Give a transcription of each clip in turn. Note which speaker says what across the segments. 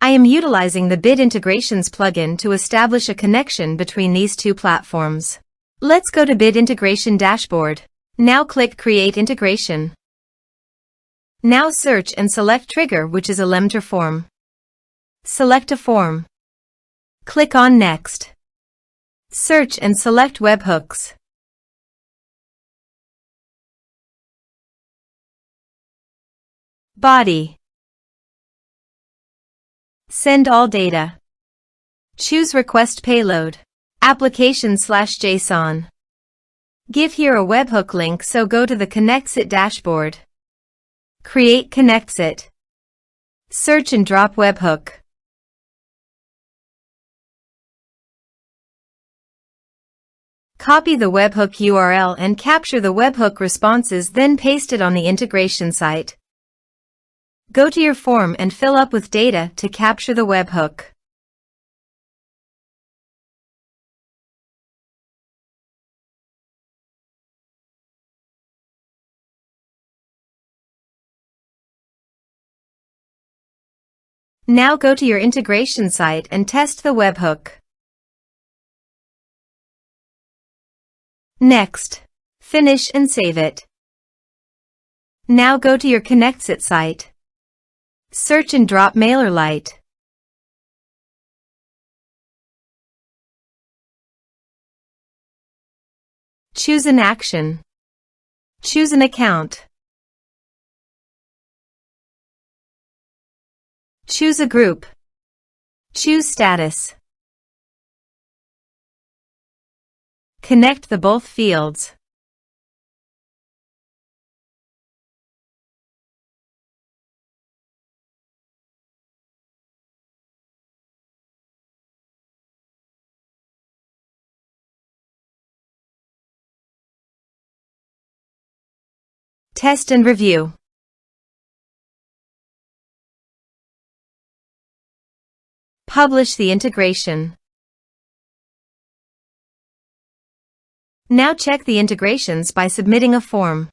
Speaker 1: I am utilizing the Bit Integrations plugin to establish a connection between these two platforms. Let's go to Bit Integration Dashboard. Now click Create Integration. Now search and select Trigger, which is Elementor Form. Select a form. Click on Next. Search and select Webhooks. Body. Send all data. Choose Request Payload. Application/JSON. Give here a webhook link, so go to the Connects-It dashboard. Create Connects-It. Search and drop webhook. Copy the webhook URL and capture the webhook responses, then paste it on the integration site. Go to your form and fill up with data to capture the webhook. Now go to your integration site and test the webhook. Next, finish and save it. Now go to your Connects-It site. Search and drop MailerLite. Choose an action. Choose an account. Choose a group. Choose status. Connect the both fields. Test and review. Publish the integration. Now check the integrations by submitting a form.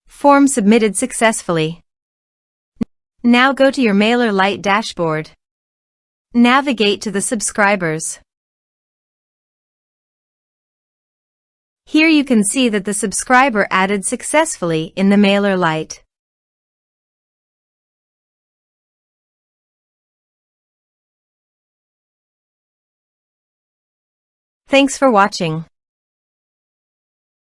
Speaker 1: Form submitted successfully. Now go to your MailerLite dashboard. Navigate to the subscribers. Here you can see that the subscriber added successfully in the MailerLite. Thanks for watching.